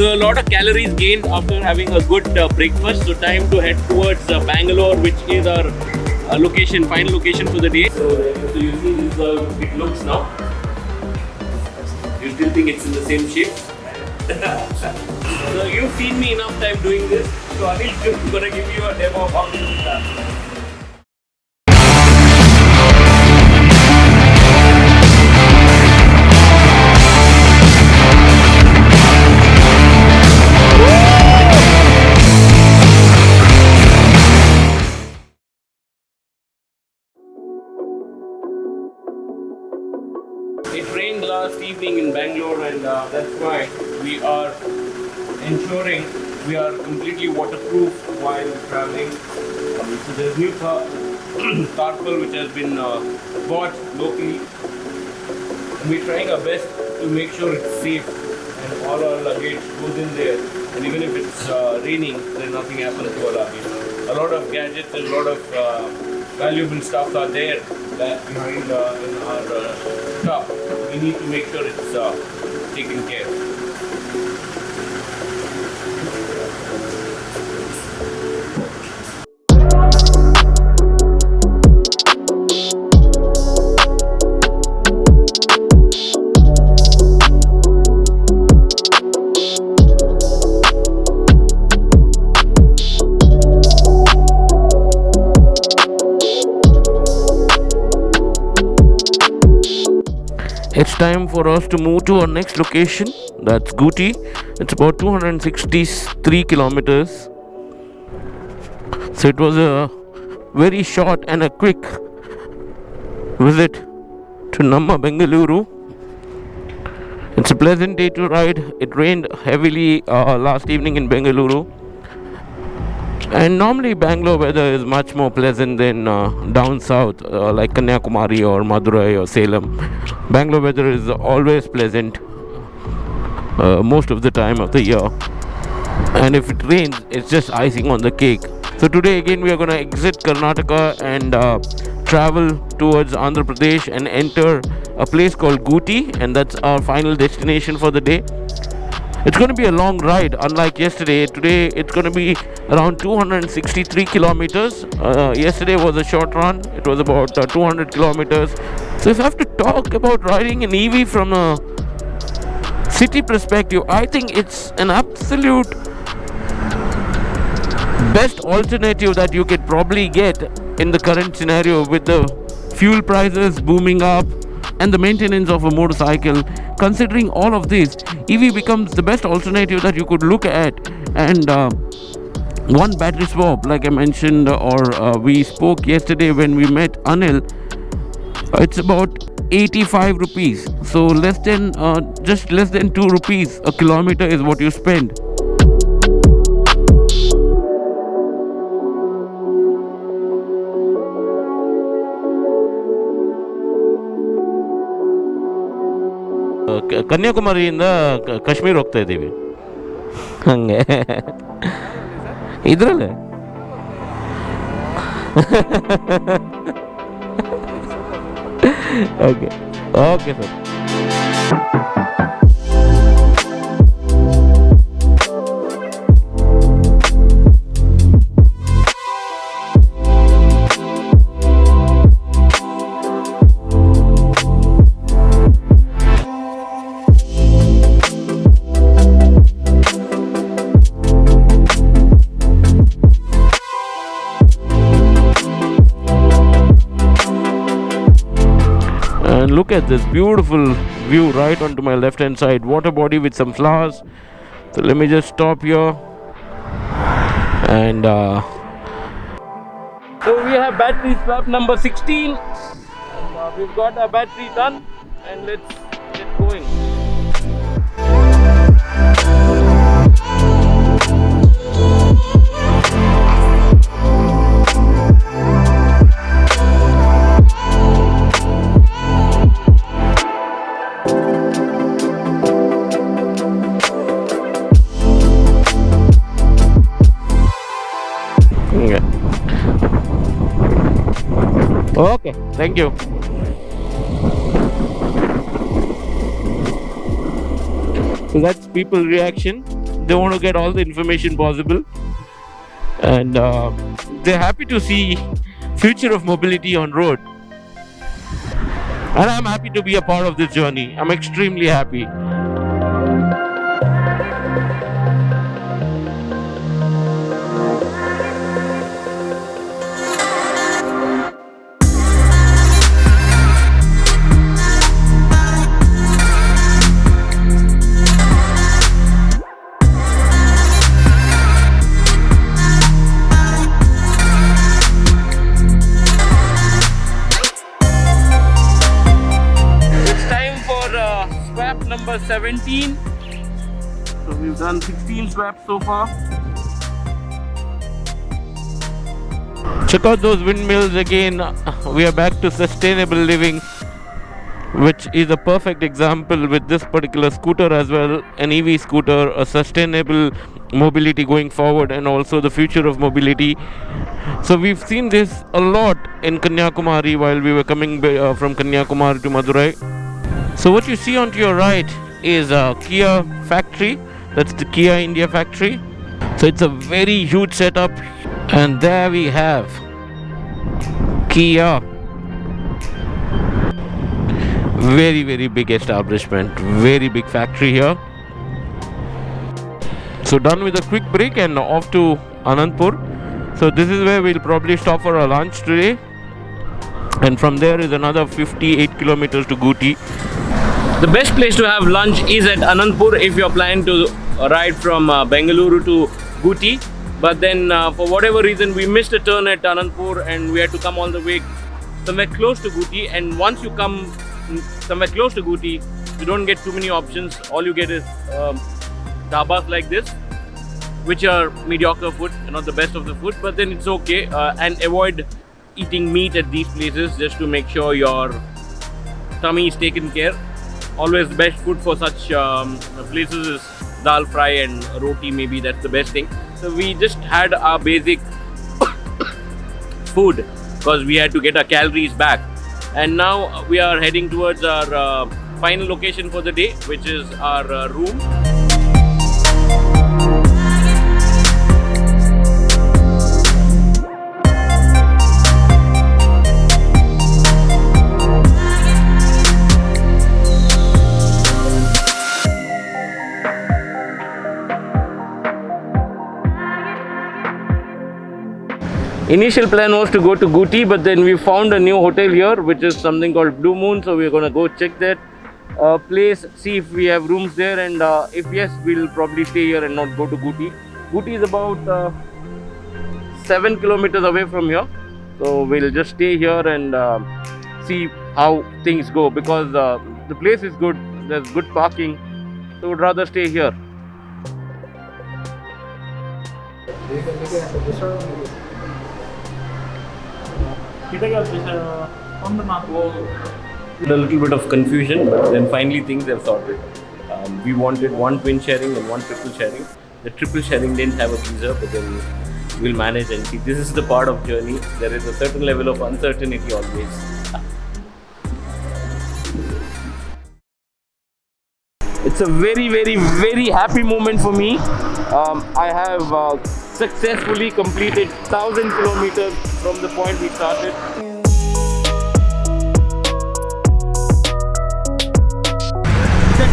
So a lot of calories gained after having a good breakfast. So time to head towards Bangalore, which is our location, final location for the day. So you see this is it looks now. You still think it's in the same shape? So you've seen me enough time doing this. So Anil is going to give you a demo of how this is done. It rained last evening in Bangalore, and that's why we are ensuring we are completely waterproof while traveling. So there's new tarpaul which has been bought locally, and we're trying our best to make sure it's safe and all our luggage goes in there, and even if it's raining, then nothing happens to our luggage. A lot of gadgets and a lot of valuable stuff are there behind in our stuff. We need to make sure it's taken care of. It's time for us to move to our next location. That's Gooty. It's about 263 kilometers. So it was a very short and a quick visit to Namma Bengaluru. It's a pleasant day to ride. It rained heavily last evening in Bengaluru. And normally Bangalore weather is much more pleasant than down south like Kanyakumari or Madurai or Salem. Bangalore weather is always pleasant most of the time of the year. And if it rains, it's just icing on the cake. So today again we are going to exit Karnataka and travel towards Andhra Pradesh and enter a place called Gooty, and that's our final destination for the day. It's going to be a long ride, unlike yesterday. Today it's going to be around 263 kilometers. Yesterday was a short run. It was about 200 kilometers. So if I have to talk about riding an EV from a city perspective, I think it's an absolute best alternative that you could probably get in the current scenario with the fuel prices booming up and the maintenance of a motorcycle. Considering all of this, EV becomes the best alternative that you could look at. And one battery swap, like I mentioned, or we spoke yesterday when we met Anil, it's about 85 rupees. So just less than 2 rupees a kilometer is what you spend. ಕನ್ಯಾಕುಮಾರಿಯಿಂದ Kashmir ಹೋಗ್ತಾ ಇದ್ದೀವಿ ಹಂಗೆ ಇದರಲ್ಲೇ okay okay sir. And look at this beautiful view right onto my left hand side, water body with some flowers. So let me just stop here, and so we have battery swap number 16, and we've got our battery done, and let's get going. Okay, thank you. So that's people reaction. they want to get all the information possible, and they're happy to see future of mobility on road. And I'm happy to be a part of this journey. I'm extremely happy. Number 17. So we've done 16 swaps so far. Check out those windmills again. We are back to sustainable living, which is a perfect example with this particular scooter as well. An EV scooter, a sustainable mobility going forward, and also the future of mobility. So we've seen this a lot in Kanyakumari while we were coming from Kanyakumari to Madurai. So what you see on to your right is a Kia factory. That's the Kia India factory. So it's a very huge setup, and there we have Kia. Very, very big establishment, very big factory here. So done with a quick break and off to Anandpur. So this is where we'll probably stop for a lunch today, and from there is another 58 kilometers to Gooty. The best place to have lunch is at Anandpur if you're planning to ride from Bangalore to Gooty. But then for whatever reason we missed a turn at Anandpur and we had to come all the way somewhere close to Gooty. And once you come somewhere close to Gooty, you don't get too many options. All you get is dhabas like this, which are mediocre food, not the best of the food, but then it's okay. And avoid eating meat at these places just to make sure your tummy is taken care. Always best food for such places is dal fry and roti, maybe that's the best thing. So we just had our basic food because we had to get our calories back. And now we are heading towards our final location for the day, which is our room. Initial plan was to go to Gooty, but then we found a new hotel here, which is something called Blue Moon. So we're going to go check that place, see if we have rooms there, and if yes, we'll probably stay here and not go to Gooty. Gooty is about 7 kilometers away from here. So we'll just stay here and see how things go, because the place is good, there's good parking, so we'd rather stay here. A little bit of confusion, but then finally things have sorted. We wanted one twin sharing and one triple sharing. The triple sharing didn't have a geyser, but then we'll manage and see. This is the part of journey. There is a certain level of uncertainty always. It's a very, very, very happy moment for me. I have successfully completed 1,000 kilometers from the point we started. The